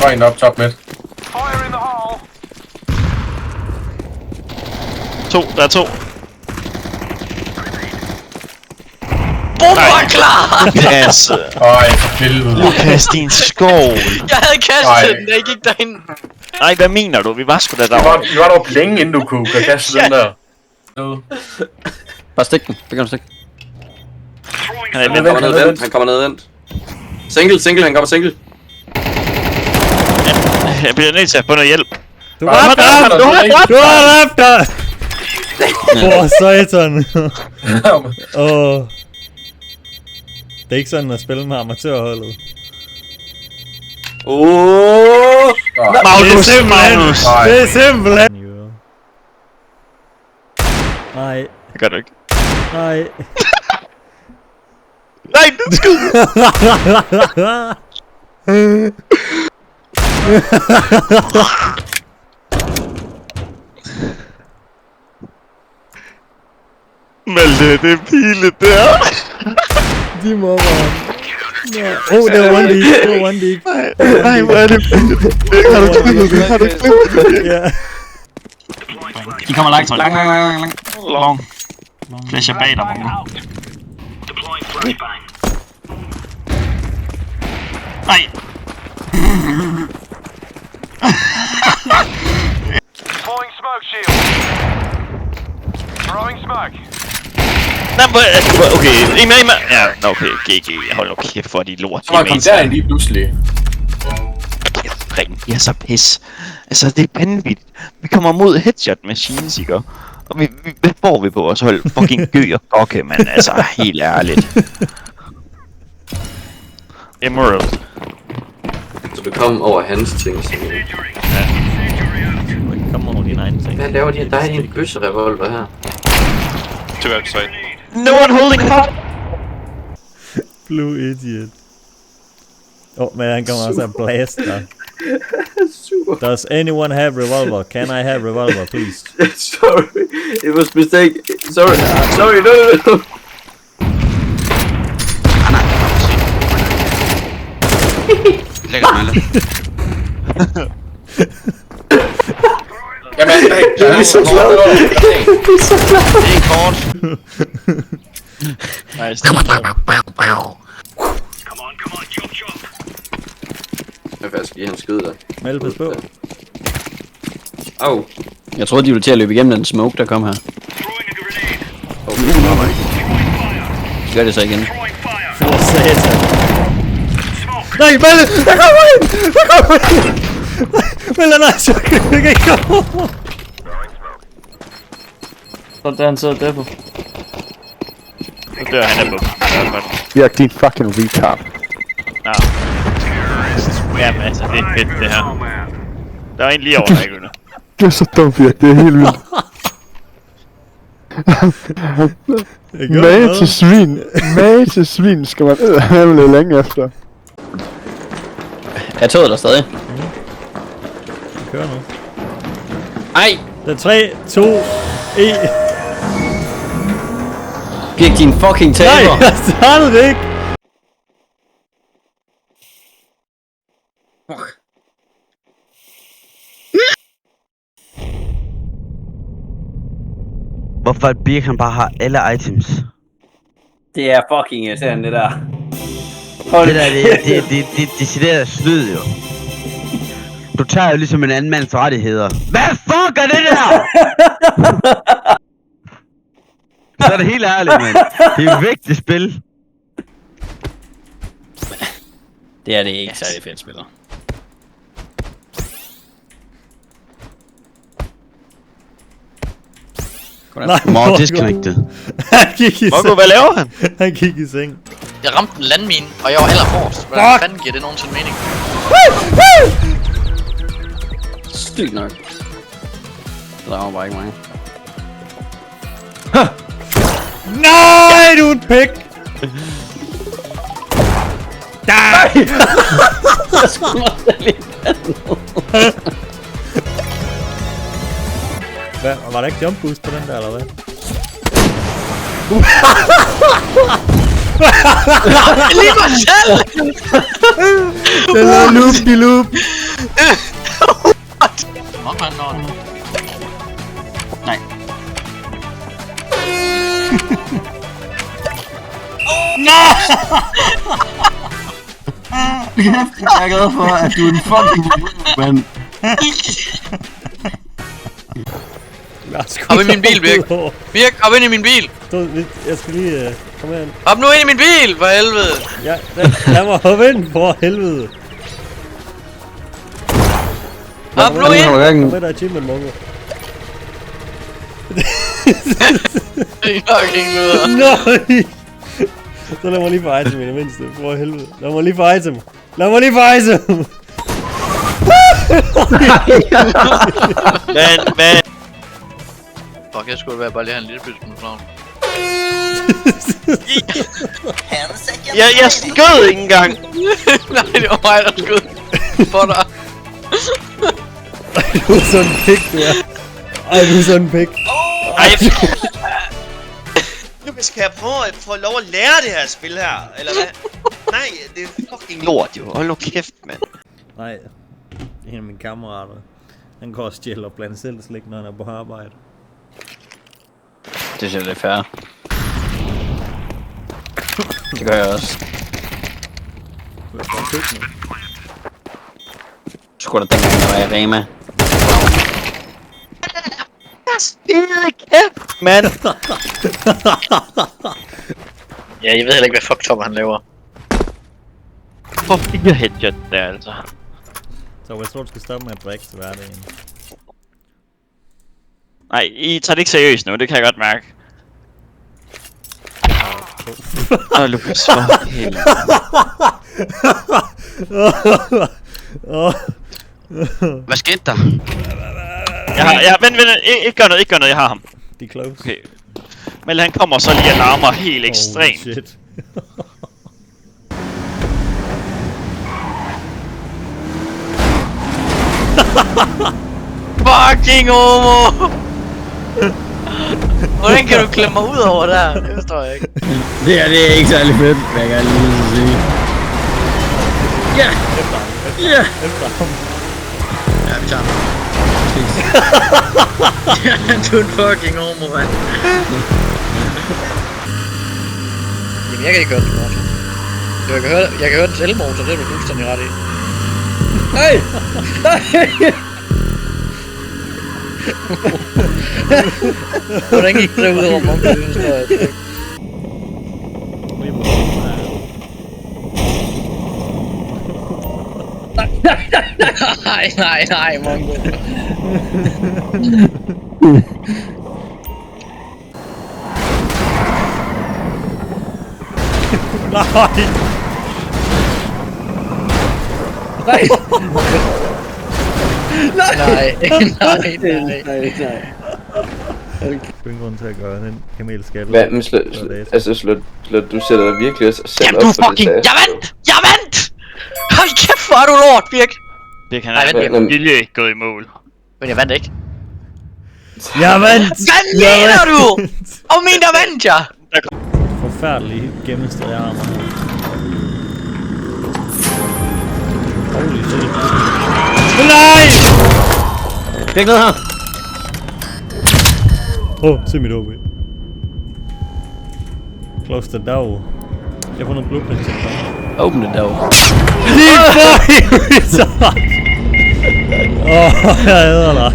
Point up top mid. Der er 2. Bomber er klar! Lukas! Ej, for helvede. Lukas, din skål! Jeg havde kastet den, da jeg gik derind. Nej, hvad mener du? Vi var sgu da Vi derovre. var deroppe længe, inden du kunne kaste den der. Bare stik den. Det kan du stikke. Han er Han lidt. kommer ned vent. Han kommer ned vent. Single, han kommer single. Jeg bliver nødt til at få noget hjælp. Du har dræbt dig! Åh, satan. Åh. Det er ikke sådan at spille med amatørholdet. Magnus! Det er simpelthen. Nej. Det gør du ikke. Nej. Nej, skyd! Malte, det er pilet der. De må være. Åh, det var one deep. Det var one deep. Nej, hvor er det pilet. Har du glemt det? Har du glemt det? Ja. De kommer langt, så lang. Long. Flasher bag dig, Mongo. Nej. Deploying smoke shield. Throwing smoke. Nej, okay. En med. Ja, okay. GG. Hold nu kæft for de lort. Så var han kom derind lige pludselig. Ring, jeg er så pis. Altså, det er vanvittigt. Vi kommer mod headshot machines, ikke? Og hvad får vi på vores hold? Fucking gø og gokke, men altså, helt ærligt. Emerald. Så du kom over hans ting, Simon. Kom over dine egne ting. Hvad laver de? Der er en bøsserevolver her. To outside. No one holding hot! Blue idiot. Men han kommer også at blast dig. Super. Does anyone have revolver? Can I have revolver, please? Sorry, it was mistake. Sorry, no. Lækkert, Malte. Jamen, jeg er så glad. Det er kort. Nice. Jeg vil faktisk give ham skyde der. Meld, pas på. Au. Jeg troede, de ville til at løbe igennem den smoke, der kom her. Gør det så igen. For satan. Nej, Melde! Der kommer en! Der kommer en! Melde, nej, så kan jeg ikke komme over. Så der han sidder der på. Nu dør han af på. Virk din fucking retard. Nå. Jamen altså, det er fedt det her. Der er en lige over dig, Gunnar. Du er så dum, Virk. Det er helt vildt. Mage til svin. Mage til svin skal man eddermame lidt længe efter. Er toget der stadig? Vi kører nu. Ej! Det er 3, 2, 1. Birk din fucking taber! Nej, jeg startede det ikke! Hvorfor at Birk han bare har alle items? Det er fucking irriterende, det der. Det der, det er decideret slyd jo. Du tager jo ligesom en anden mands rettigheder. Hvad fuck er det der? Så er det helt ærligt, mand. Det er et vigtigt spil. Det er det ikke særlig fedt spiller. More disconnected. Han gik i Mongo, hvad laver han? Han gik i seng. Jeg ramte en landmine, og jeg var allerforrest. Hvordan fanden giver det nogensinde mening? Stygt nok. Der var bare ikke mange. Nej, du er en pik! Nej! Jeg skulle mig selv i Hvad? Var der ikke jump boost på den der, eller hvad? Lige mig selv! Den er loop-de-loop! Nej. Jeg er glad for, at du er en fucking mand. Hop i min bil, Birk. Birk, hop ind i min bil. Jeg skal lige... Kom her. Hop nu ind i min bil, for helvede. Ja, lad mig hoppe ind, for helvede. Hop nu ind. Kom med dig, achievement, Mongo. Det er nok ikke noget. Nej! Så lad mig lige få item i det mindste, for helvede. Lad mig lige få item. Lad mig lige få item! Men... Fuck, jeg skulle bare lige have en lille bytte med flavn. Jeg skød ikke engang! Nej, det var mig, der skød for dig. Du er sådan en pik, du er. Ej, du er sådan en pik. Ej, nu skal jeg få lov at lære det her spil her, eller hvad? Nej, det er fucking lort jo. Hold nu kæft, mand. Nej, en af mine kammerater. Han går og stjæler blandt selv slik, når han er på arbejde. Det synes jeg, det er fair. Det gør jeg også. Skulle da dengang, der var i Rema. Skide kæft, mand. Ja, jeg ved heller ikke, hvad fuck Tom han laver. For 4 headshot der, altså. Så jeg tror, du skal stoppe med at drikke til hverdagen. Nej, I tager det ikke seriøst nu, det kan jeg godt mærke. Åh, Lukas, for helvede. Hvad skete der? Vent, ikke gør noget, jeg har ham. De er close. Okay. Men han kommer så lige og larmer helt ekstremt. Shit. Fucking homo! Hvordan kan du klemme mig ud over der? Det forstår jeg ikke. Det er ikke særlig fedt, hvad jeg gerne lige vil sige. Ja! Ja! Efter ham. Ja, vi tager ham. Du er en fucking homo, mand. Jamen, jeg kan ikke høre den motor. Jeg kan høre dens elmotor, det er du fuldstændig ret i. Nej! Nej! Hvordan gik det ud over Mongo? Det forstår jeg ikke. Nej, Mongo. Nej. Ingen grund til at gøre den kamel skal. Hvad, men Slut, du sætter dig virkelig også selv Jamen op du for fucking... det. Jeg vandt! Hold kæft, hvor er du lort, Birk! Det kan Nej, han vent, vilje ikke gået i mål. Men jeg vandt ikke. Jeg vandt! Hvad mener du? Og min der vandt jeg! Forfærdelig gennemstrid jeg har mig. Holy shit. Nej! Fik noget her! Se mit OB. Close the door. Jeg får noget blueprint til dig. Open the door. Lige for! Jeg hader dig.